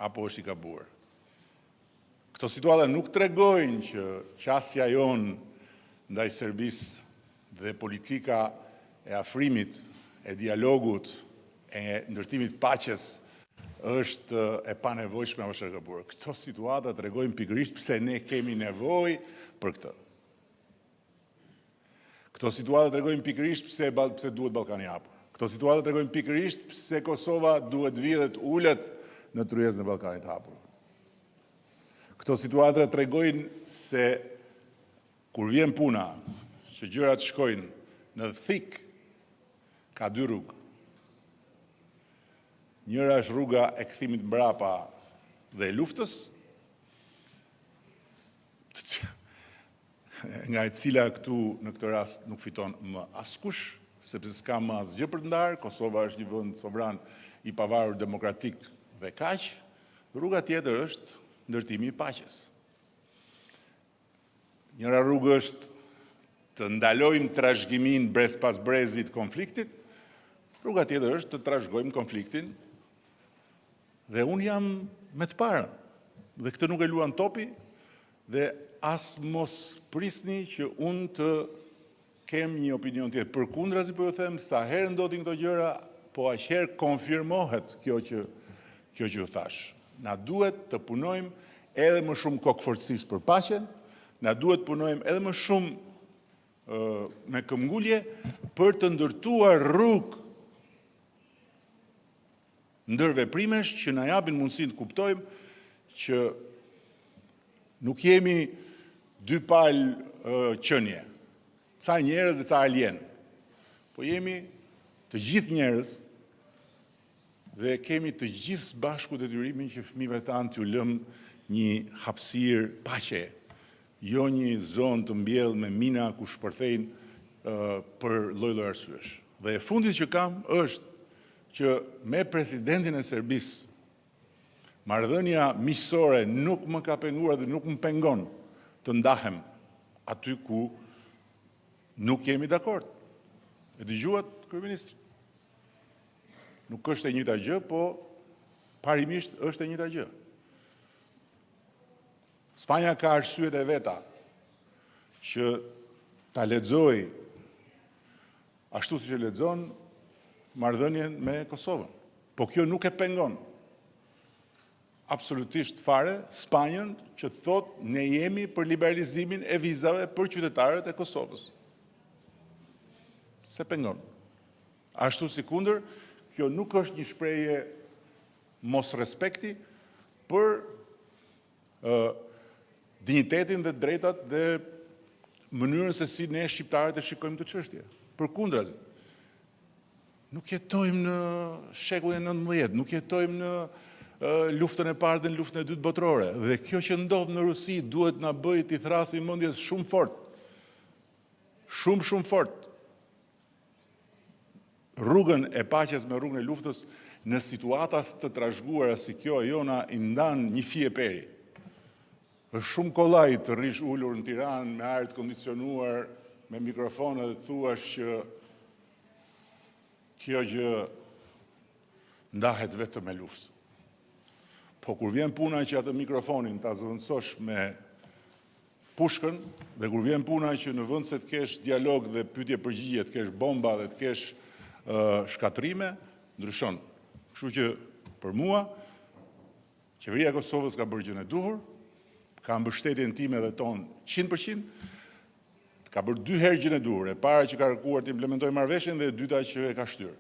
apo është i gabuar. Këto situata nuk tregojnë që qasja jonë ndaj Serbisë dhe politika e afrimit, e dialogut, e ndërtimit paqes është e panevojshme apo është e gabuar. Këto situata tregojnë pikërisht pse ne kemi nevojë për këtë. Këto situata tregojnë pikërisht pse duhet Ballkani i hapur. Këto situata tregojnë pikërisht pse Kosova duhet vijë dhe ulet në tryezën e Ballkanit të hapur. Këto situata tregojnë se kur vjen puna që gjërat shkojnë në thik, ka dy rrugë. Njëra është rruga e kthimit mbrapa dhe e luftës, nga e cila këtu në këtë rast nuk fiton më askush, sepse s'ka më asgjë për të ndarë, Kosova është një vend sovran i pavarur demokratik dhe kaq. Rruga tjetër është ndërtimi i paqes. Njëra rrugë është të ndalojmë trashëgimin brez pas brezit konfliktit, rruga tjetër është të trashëgojmë konfliktin dhe unë jam me të parë. Dhe këtë nuk e luan topi dhe as mos prisni që unë të kem një opinion tjetër. Përkundrazi po ju them, sa herë ndodhin këto gjëra, po aq herë konfirmohet kjo që ju thash. Na duhet të punojmë edhe më shumë kokëfortësisht për paqen, na duhet punojmë edhe më shumë me këmbgulje për të ndërtuar rrugë ndërveprimesh që na japin mundësinë të kuptojmë që nuk jemi dy palë qenie, ca njerëz dhe ca alien, po jemi të gjithë njerëz dhe kemi të gjithë së bashku detyrimin që fëmijëve tanë t'ju lëmë një hapësirë paqe, jo një zonë të mbjellë me mina ku shpërthejnë për lloj-lloj arsyesh. Dhe e fundit që kam është që me presidentin e Serbisë marrëdhënia miqësore nuk më ka penguar dhe nuk më pengon të ndahem aty ku nuk jemi dakord. E dëgjuat, kryeministri? Nuk është e njëjta gjë, po parimisht është e njëjta gjë. Spanja ka arsyet e veta që ta lexoj ashtu siç e lexon marrëdhënien me Kosovën. Po kjo nuk e pengon absolutisht fare Spanjën që thot ne jemi për liberalizimin e vizave për qytetarët e Kosovës. Se pengon. Ashtu si kundër, kjo nuk është një shprehje mos respekti për dinjitetin dhe drejtat dhe mënyrën se si ne shqiptarët e shikojmë të çështje. Përkundrazi. Nuk jetojmë në shekullin e 19, nuk jetojmë në luftën e parë dhe në luftën e dytë botërore. Dhe kjo që ndodh në Rusi duhet na bëjë të thrasim mendjes shumë fort. Shumë fort. Rrugën e paqes me rrugën e luftës në situata të trashëguara si kjo jona i ndan një fije peri. Është shumë kollaj të rrish ulur në Tiranë me ajër të kondicionuar, me mikrofone dhe thuash që kjo gjë ndahet vetëm me luftë. Po kur vjen puna që atë mikrofonin ta zëvendësosh me pushkën, dhe kur vjen puna që në vend se të kesh dialog dhe pyetje përgjigje, të kesh bomba dhe të kesh shkatrime, ndryshon. Kështu që për mua, qeveria e Kosovës ka bërë gjën e duhur, ka mbështetjen time dhe ton 100%, ka bërë 2 herë gjën e duhur. E para që ka kërkuar të implementojë marrëveshjen dhe e dyta që e ka shtyrë.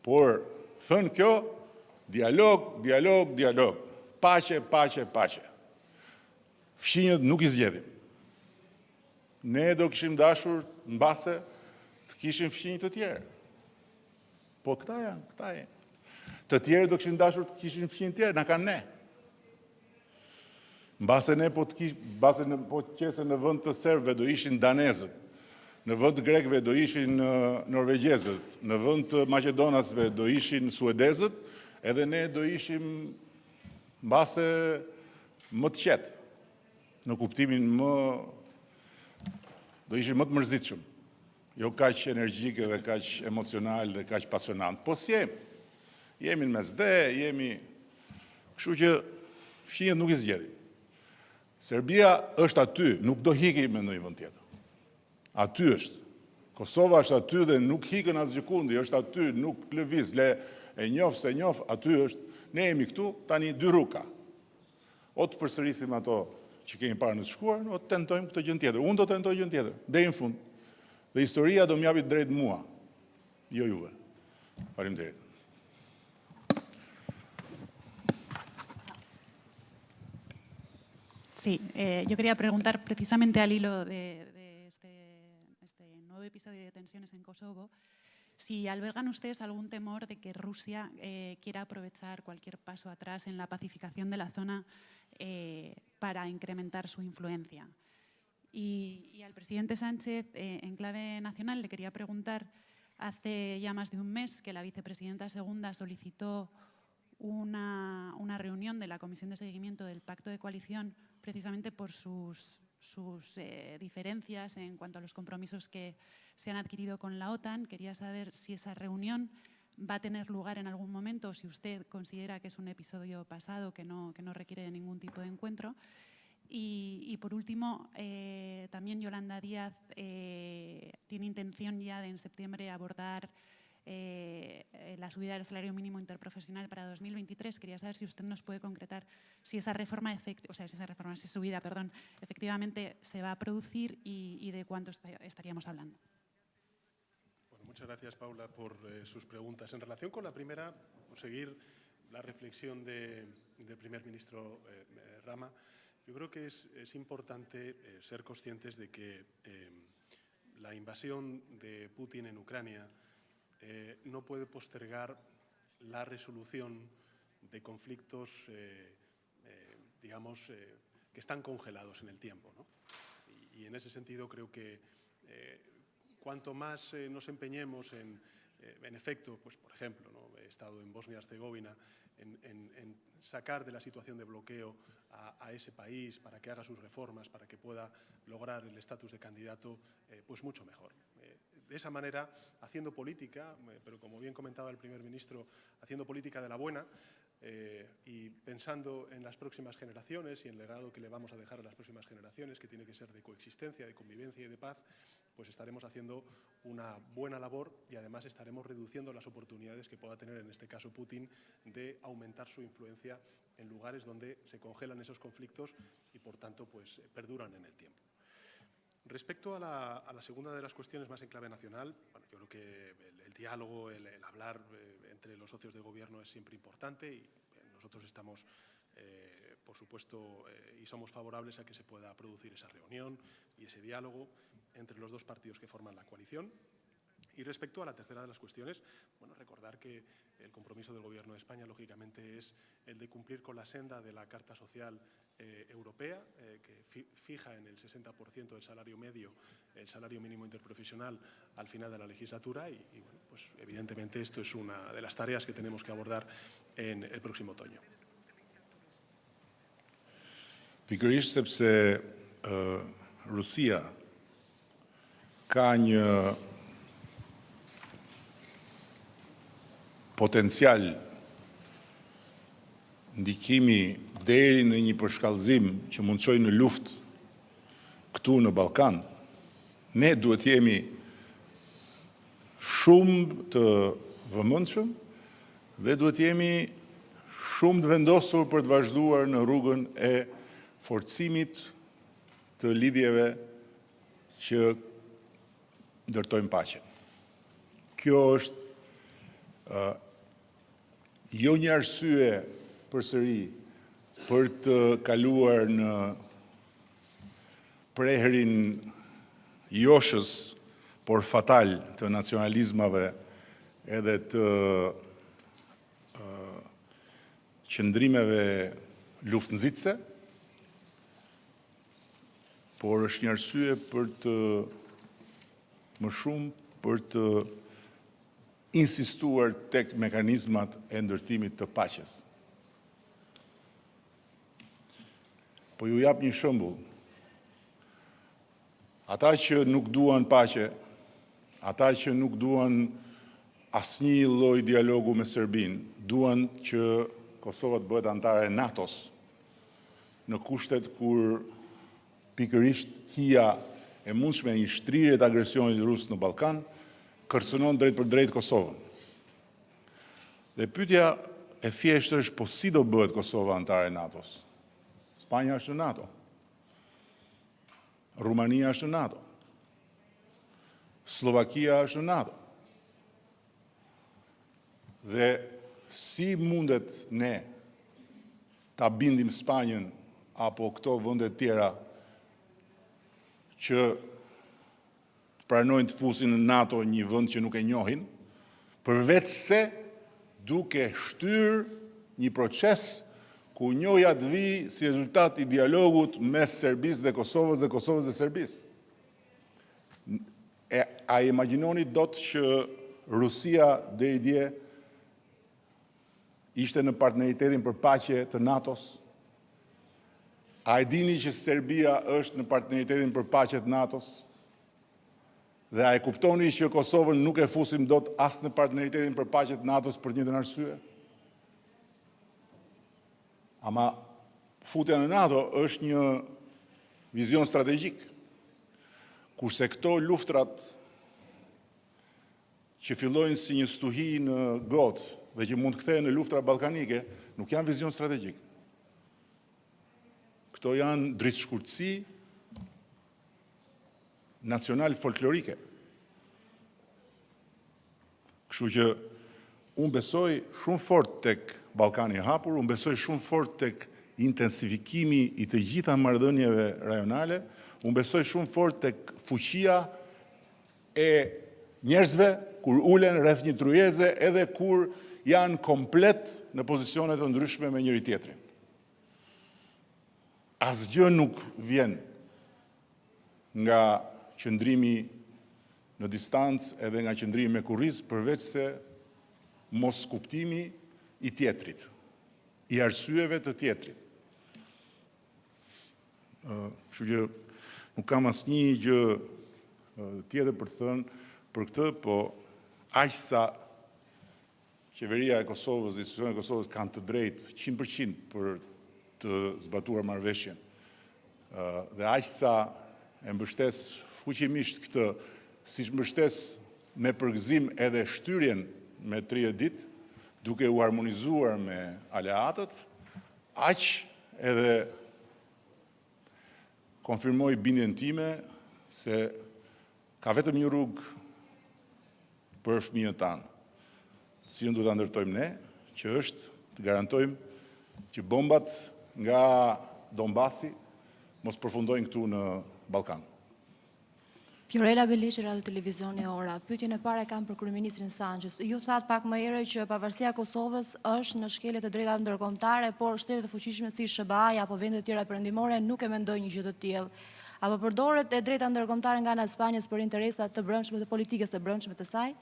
Por thënë kjo, dialog. Paqe. Fshinjët nuk i zgjedhim. Ne do kishim dashur mbase të kishim fshinjë të tjerë. Po këta janë. Të tjerë do kishin dashur të kishin fshinjë të tjerë, na kanë ne. Mbase ne po qese në vend të serbëve do ishin danezët, në vend të grekëve do ishin norvegjezët, në vend të maqedonasve do ishin suedezët, edhe ne do ishim mbase më të qetë, në kuptimin do ishim më të mërzitshëm, jo kaq energjik dhe kaq emocional dhe kaq pasionant. Po si jemi në mesdhe, kështu që fshinjët nuk i zgjedhim. Serbia është aty, nuk do hiki me ndonjë vend tjetër. Aty është. Kosova është aty dhe nuk hikën asgjë kundi, është aty, nuk lëviz, e njoh, aty është. Ne jemi këtu, tani 2 rruga. O të përsërisim ato që kemi parë në të shkuar, o të tentojmë këtë gjë tjetër. Unë do të tentoj gjë tjetër, deri në fund. Dhe historia do m'japi drejt mua, jo juve. Faleminderit. Sí, yo quería preguntar precisamente al hilo de este nuevo episodio de tensiones en Kosovo, si albergan ustedes algún temor de que Rusia quiera aprovechar cualquier paso atrás en la pacificación de la zona para incrementar su influencia. Y al presidente Sánchez, en clave nacional, le quería preguntar, hace ya más de un mes que la vicepresidenta segunda solicitó una reunión de la Comisión de Seguimiento del Pacto de Coalición precisamente por sus diferencias en cuanto a los compromisos que se han adquirido con la OTAN. Quería saber si esa reunión va a tener lugar en algún momento o si usted considera que es un episodio pasado que no requiere de ningún tipo de encuentro. Y por último, también Yolanda Díaz tiene intención ya de en septiembre abordar la subida del salario mínimo interprofesional para 2023. Quería saber si usted nos puede concretar si esa subida, efectivamente se va a producir y de cuánto estaríamos hablando. Bueno, muchas gracias, Paula, por sus preguntas. En relación con la primera, por seguir la reflexión del primer ministro Rama, yo creo que es importante ser conscientes de que la invasión de Putin en Ucrania no puede postergar la resolución de conflictos, digamos, que están congelados en el tiempo, ¿no? Y en ese sentido creo que cuanto más nos empeñemos en efecto, pues por ejemplo, ¿no? He estado en Bosnia-Herzegovina, en sacar de la situación de bloqueo a ese país para que haga sus reformas, para que pueda lograr el estatus de candidato, pues mucho mejor. De esa manera, haciendo política, pero como bien comentaba el primer ministro, haciendo política de la buena y pensando en las próximas generaciones y en el legado que le vamos a dejar a las próximas generaciones, que tiene que ser de coexistencia, de convivencia y de paz, pues estaremos haciendo una buena labor y además estaremos reduciendo las oportunidades que pueda tener en este caso Putin de aumentar su influencia en lugares donde se congelan esos conflictos y por tanto pues perduran en el tiempo. Respecto a la segunda de las cuestiones más en clave nacional, bueno, yo creo que el diálogo, el hablar entre los socios de gobierno es siempre importante y nosotros estamos, por supuesto, y somos favorables a que se pueda producir esa reunión y ese diálogo entre los dos partidos que forman la coalición. Y respecto a la tercera de las cuestiones, bueno, recordar que el compromiso del Gobierno de España, lógicamente, es el de cumplir con la senda de la Carta Social Europea, que fija en el 60% del salario medio, el salario mínimo interprofesional al final de la legislatura y bueno, pues evidentemente esto es una de las tareas que tenemos que abordar en el próximo otoño. Pikërisht sepse Rusia ka një potencial ndikimi deri në një përshkallëzim që mund çojë në luftë këtu në Ballkan, ne duhet jemi shumë të vëmendshëm dhe duhet jemi shumë të vendosur për të vazhduar në rrugën e forcimit të lidhjeve që ndërtojnë paqen. Kjo është jo një arsye përsëri për të kaluar në preherin joshës, por fatal të nacionalizmave edhe të qëndrimeve luftënxitëse, por është një arsye për të më shumë për të insistuar tek mekanizmat e ndërtimit të paqes. Po ju jap një shembull. Ata që nuk duan paqe, ata që nuk duan asnjë lloj dialogu me Serbinë, duan që Kosova të bëhet anëtare e NATO-s, në kushtet kur pikërisht hija e mundshme e një shtrirje të agresionit rus në Ballkan kërcënon drejt për drejt Kosovën. Dhe pyetja e thjeshtë është, po si do bëhet Kosova anëtare e NATO-s? Spanja është në NATO. Rumania është në NATO. Slovakia është në NATO. Dhe si mundet ne ta bindim Spanjën apo këto vende tjera që pranojnë të fusin në NATO një vend që nuk e njohin, përveç se duke shtyr një proces ku njoja të vi si rezultat i dialogut mes Serbisë dhe Kosovës dhe Serbisë. A imagjinoni dot që Rusia deri dje ishte në partneritetin për paqe të NATO-s? A e dini që Serbia është në partneritetin për paqe të NATO-s? Dhe a e kuptoni që Kosovën nuk e fusim dot as në partneritetin për paqe të NATO-s për njëjtën arsye? Ama futja në NATO është një vizion strategjik, kurse këto luftrat që fillojnë si një stuhi në gotë dhe që mund të kthehen në luftra ballkanike, nuk janë vizion strategjik. Këto janë dritshkurtësi nacional folklorike. Kështu që unë besoj shumë fort tek Ballkani i hapur, unë besoj shumë fort tek intensifikimi i të gjitha marrëdhënieve rajonale, unë besoj shumë fort tek fuqia e njerëzve kur ulen rreth një trujeze edhe kur janë komplet në pozicione të ndryshme me njëri tjetrin. Asgjë nuk vjen nga qëndrimi në distancë edhe nga qëndrimi me kurriz përveç se mos kuptimi i tjetrit, i arsyeve të tjetrit. Kështu që nuk kam asnjë gjë tjetër për të thënë për këtë, po aq sa qeveria e Kosovës, institucionet e Kosovës kanë të drejtë 100% për të zbatuar marrëveshjen. Dhe aq sa e mbështes fuqimisht këtë, si mbështes me përgëzim edhe shtyrjen me 30 ditë, duke u harmonizuar me aleatët, aq edhe konfirmoj bindjen time se ka vetëm një rrugë për fëmijët tanë, cilën duhet ta ndërtojmë ne, që është të garantojmë që bombat nga Donbasi mos përfundojnë këtu në Ballkan. Fiorella Beleqi, Radio Televizioni Ora. Pyetjen e parë kam për kryeministrin Sançës. Ju thatë pak më herët që pavarësia e Kosovës është në shkelje të drejtave ndërkombëtare, por shtetet e fuqishme si SBA apo vende të tjera perëndimore nuk e mendojnë një gjë të tillë. Apo përdoret e drejta ndërkombëtare nga ana e Spanjës për interesat të brendshme të politikës së brendshme të saj?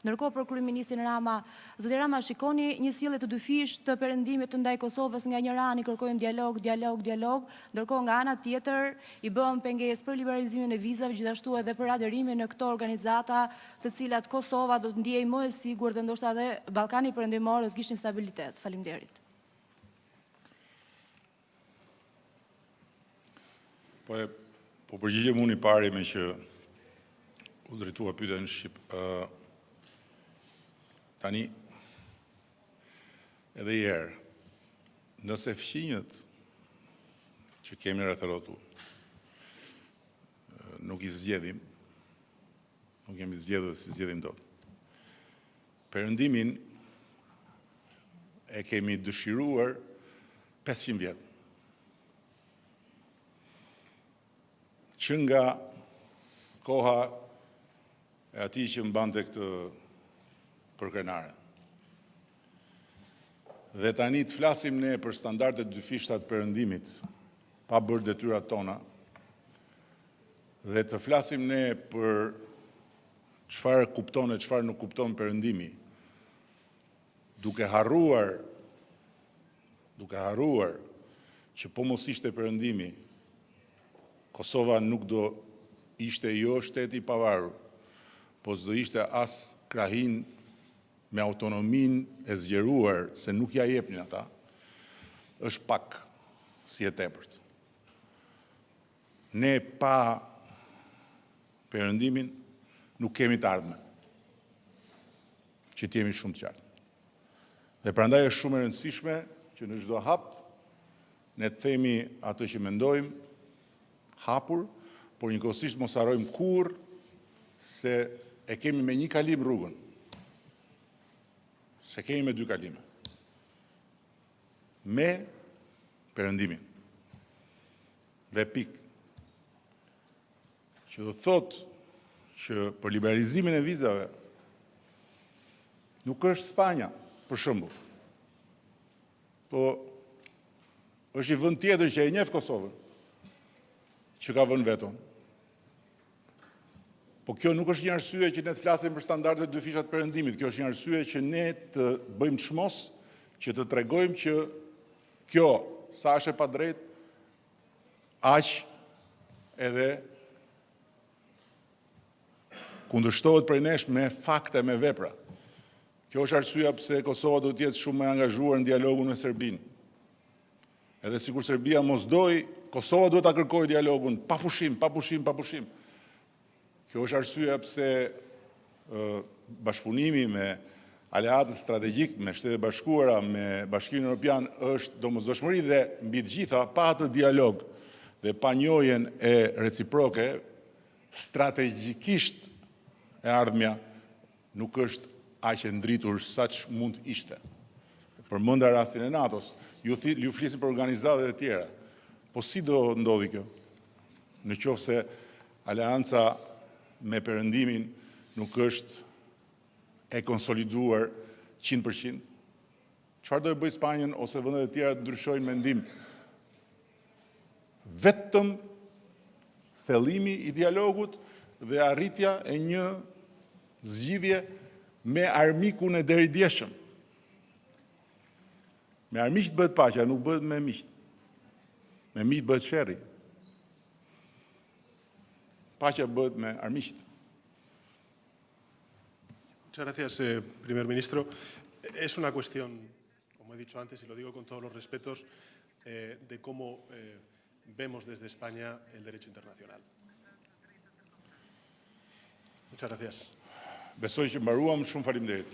Ndërkohë për kryeministrin Rama, zoti Rama, shikoni një sjellje të dyfish të perëndimit të ndaj Kosovës, nga një ani kërkojnë dialog, ndërkohë nga ana tjetër i bën pengesë për liberalizimin e vizave, gjithashtu edhe për aderimin në këto organizata, të cilat Kosova do të ndjejë më e sigurt dhe ndoshta edhe Ballkani perëndimor do të kishte stabilitet. Faleminderit. Po përgjigjem unë i pari me që u drejtua pyetja në Shqip. Tani, edhe herë, nëse fqinjët që kemi rretërotu nuk i zgjedhim, nuk kemi zgjedhur si zgjedhim dot. Perëndimin e kemi dëshiruar 500 vjet. Që nga koha e atij që mbante këtë përkrenare. Dhe tani të flasim ne për standardet dyfishta të perëndimit, pa bërë detyrat tona, dhe të flasim ne për çfarë kupton e çfarë nuk kupton perëndimi, duke harruar që po mos ishte perëndimi, Kosova nuk do ishte jo shteti i pavarur, po s'do ishte as krahin me autonomin e zgjeruar, se nuk ja jepnin ata, është pak si e tepërt. Ne pa perëndimin nuk kemi të ardhmen, që t'jemi shumë të qartë. Dhe prandaj është shumë e rëndësishme që në çdo hap ne të themi atë që mendojmë hapur, por njëkohësisht mos harrojmë kurrë se e kemi me një kalim rrugën. Se kemi me 2 kalime. Me perëndimin. Dhe pikë. Që do thotë që për liberalizimin e vizave nuk është Spanja, për shembull. Po është një vend tjetër që e njeh Kosovën, që ka vënë veton. Po kjo nuk është një arsye që ne të flasim për standardet dyfisha të perëndimit, kjo është një arsye që ne të bëjmë çmos, që të tregojmë që kjo, sa është e padrejt, aq edhe kundërshtohet prej nesh me fakte, me vepra. Kjo është arsyeja pse Kosova duhet të jetë shumë më e angazhuar në dialogun me Serbinë. Edhe sikur Serbia mos doj, Kosova duhet ta kërkojë dialogun pa pushim. Kjo është arsyeja pse bashkëpunimi me aleatët strategjik, me Shtetet e Bashkuara, me Bashkimin Evropian është domosdoshmëri dhe mbi të gjitha pa atë dialog dhe pa njohjen e reciproke, strategjikisht e ardhmja nuk është aq e ndritur saq mund ishte. Përmenda rastin e NATO-s, ju flisin për organizatat e tjera. Po si do ndodhi kjo? Në qoftë se aleanca me perëndimin nuk është e konsoliduar 100%. Çfarë do e bëj Spanjën ose vendet e tjera të ndryshojnë mendim? Vetëm thellimi i dialogut dhe arritja e një zgjidhje me armikun e deridjeshëm. Me armiqt bëhet paqja, nuk bëhet me miqt. Me miqt bëhet sherrri. Paqja bëhet me armiqt. Muchas gracias, primer ministro. Es una cuestión, como he dicho antes, y lo digo con todos los respetos, de cómo vemos desde España el derecho internacional. Muchas gracias. Besoj që mbaruam, shumë faleminderit.